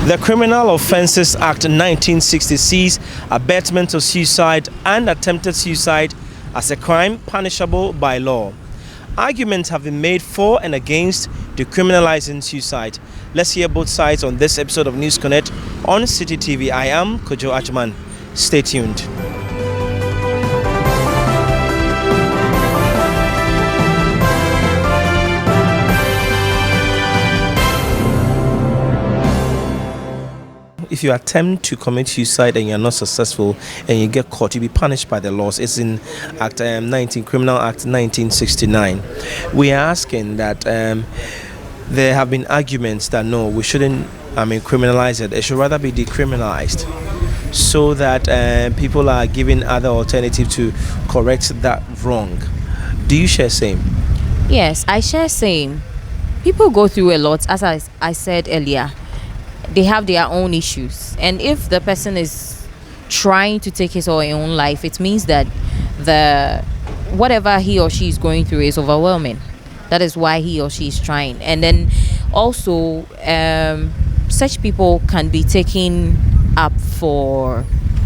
The Criminal Offences Act 1960 sees abetment of suicide and attempted suicide as a crime punishable by law. Arguments have been made for and against decriminalizing suicide. Let's hear both sides on this episode of News Connect on Citi TV. I am Kojo Achman. Stay tuned. If you attempt to commit suicide and you're not successful and you get caught, you'll be punished by the laws. It's in Criminal Act 1969. We are asking that there have been arguments that no, we shouldn't criminalize it. It should rather be decriminalized so that people are given other alternatives to correct that wrong. Do you share same? Yes, I share same. People go through a lot, as I said earlier. They have their own issues, and if the person is trying to take his or her own life, it means that whatever he or she is going through is overwhelming. That is why he or she is trying. And then also such people can be taken up for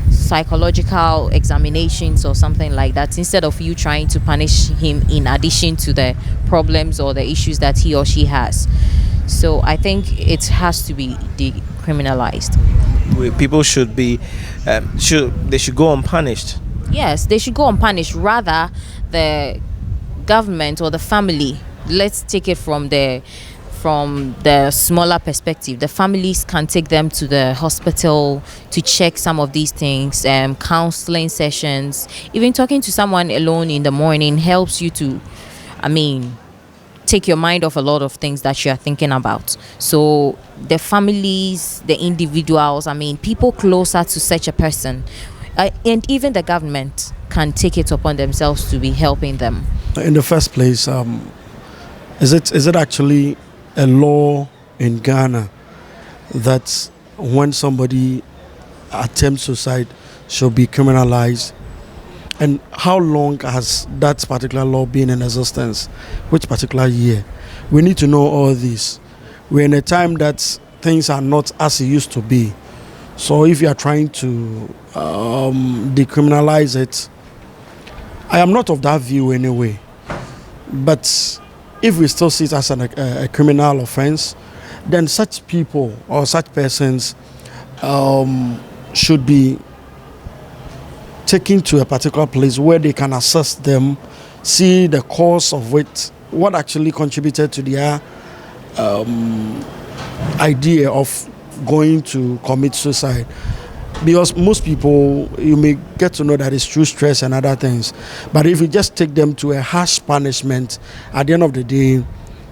psychological examinations or something like that, instead of you trying to punish him in addition to the problems or the issues that he or she has. So I think it has to be decriminalized. People should be, they should go unpunished. Yes, they should go unpunished. Rather, the government or the family, let's take it from the smaller perspective. The families can take them to the hospital to check some of these things, counseling sessions. Even talking to someone alone in the morning helps you to, take your mind off a lot of things that you are thinking about. So the families, the individuals, people closer to such a person, and even the government can take it upon themselves to be helping them. In the first place, is it actually a law in Ghana that when somebody attempts suicide should be criminalized? And how long has that particular law been in existence? Which particular year? We need to know all this. We're in a time that things are not as it used to be. So if you are trying to decriminalize it, I am not of that view anyway. But if we still see it as a criminal offense, then such people or such persons should be taken to a particular place where they can assess them, see the cause of it, what actually contributed to their idea of going to commit suicide. Because most people, you may get to know that it's through stress and other things. But if you just take them to a harsh punishment, at the end of the day,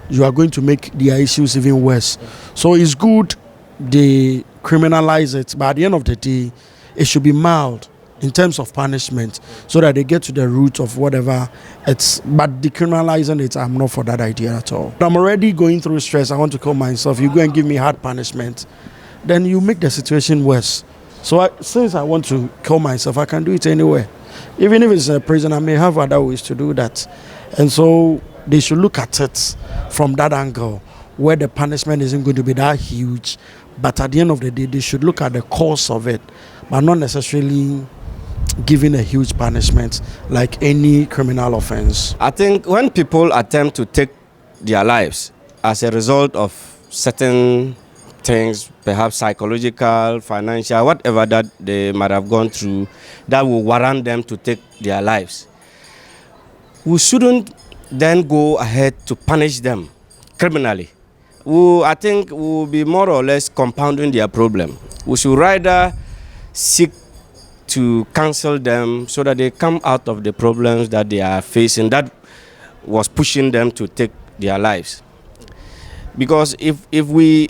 you are going to make their issues even worse. So it's good they criminalize it, but at the end of the day, it should be mild in terms of punishment, so that they get to the root of whatever it's. But decriminalizing it, I'm not for that idea at all. I'm already going through stress. I want to kill myself. You go and give me hard punishment, then you make the situation worse. So since I want to kill myself, I can do it anywhere. Even if it's in a prison, I may have other ways to do that. And so they should look at it from that angle, where the punishment isn't going to be that huge. But at the end of the day, they should look at the cause of it, but not necessarily giving a huge punishment like any criminal offense. I think when people attempt to take their lives as a result of certain things, perhaps psychological, financial, whatever that they might have gone through, that will warrant them to take their lives, we shouldn't then go ahead to punish them criminally. I think we will be more or less compounding their problem. We should rather seek to counsel them so that they come out of the problems that they are facing that was pushing them to take their lives. Because if we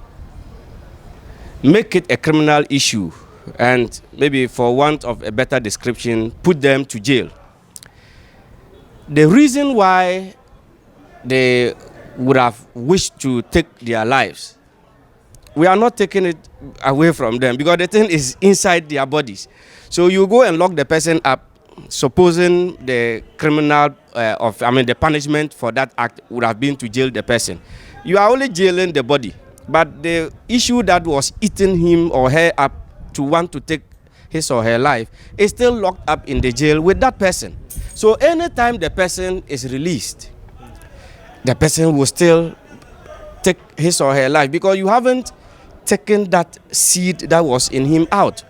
make it a criminal issue and maybe, for want of a better description, put them to jail, the reason why they would have wished to take their lives, we are not taking it away from them, because the thing is inside their bodies. So you go and lock the person up, supposing the the punishment for that act would have been to jail the person. You are only jailing the body. but the issue that was eating him or her up to want to take his or her life is still locked up in the jail with that person. So anytime the person is released, the person will still take his or her life because you haven't taken that seed that was in him out.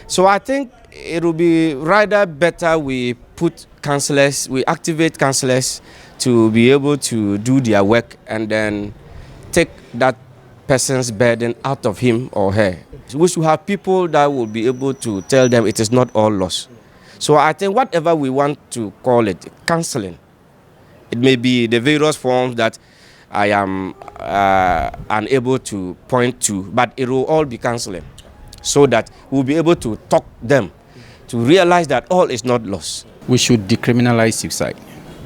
So I think it will be rather better we put counselors, we activate counselors to be able to do their work and then take that person's burden out of him or her. We should have people that will be able to tell them it is not all loss. So I think whatever we want to call it, counseling, it may be the various forms that I am unable to point to, but it will all be counseling so that we'll be able to talk them to realize that all is not lost. We should decriminalize suicide.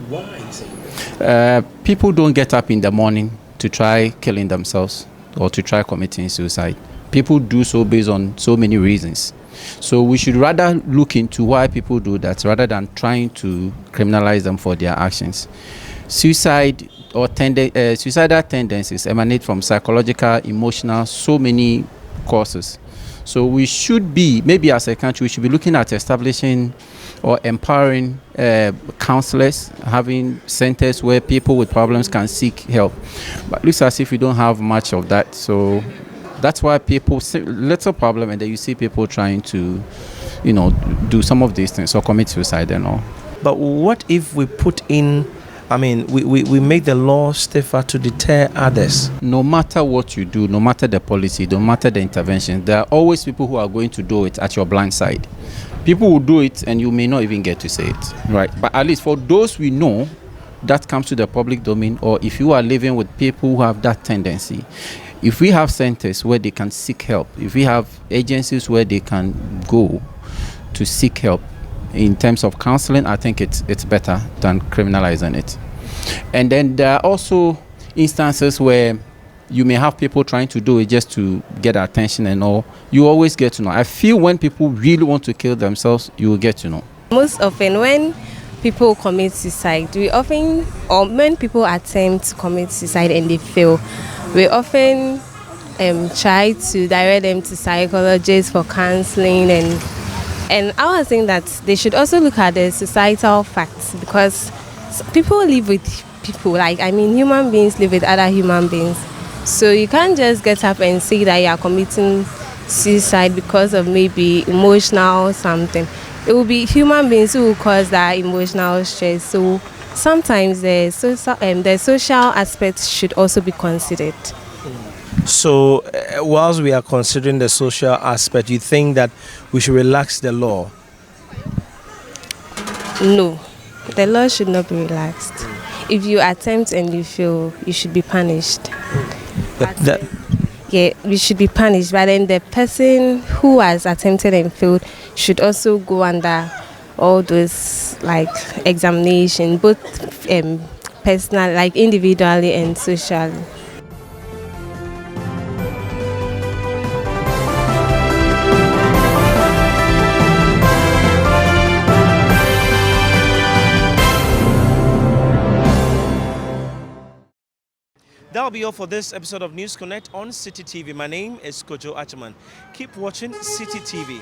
Why? People don't get up in the morning to try killing themselves or to try committing suicide. People do so based on so many reasons. So we should rather look into why people do that rather than trying to criminalize them for their actions. Suicide or suicidal tendencies emanate from psychological, emotional, so many causes. So we should be, maybe as a country, we should be looking at establishing or empowering counselors, having centers where people with problems can seek help. But it looks as if we don't have much of that. So that's why people see little problem, and then you see people trying to, do some of these things or commit suicide and all. But what if we put in, we make the law stiffer to deter others? No matter what you do, no matter the policy, no matter the intervention, there are always people who are going to do it at your blind side. People will do it and you may not even get to say it, right? But at least for those we know, that comes to the public domain, or if you are living with people who have that tendency, if we have centers where they can seek help, if we have agencies where they can go to seek help in terms of counseling, I think it's better than criminalizing it. And then there are also instances where you may have people trying to do it just to get attention and all. You always get to know. I feel when people really want to kill themselves, you will get to know. Most often when people commit suicide, or when people attempt to commit suicide and they fail, we often try to direct them to psychologists for counseling, and I was saying that they should also look at the societal facts, because people live with people, human beings live with other human beings. So you can't just get up and say that you are committing suicide because of maybe emotional something. It will be human beings who will cause that emotional stress. So sometimes the social aspects should also be considered. So whilst we are considering the social aspect, you think that we should relax the law? No, the law should not be relaxed. If you attempt and you fail, you should be punished. You should be punished. But then the person who has attempted and failed should also go under all those examination, both personal, individually and socially. That'll be all for this episode of News Connect on Citi TV. My name is Kojo Achaman. Keep watching Citi TV.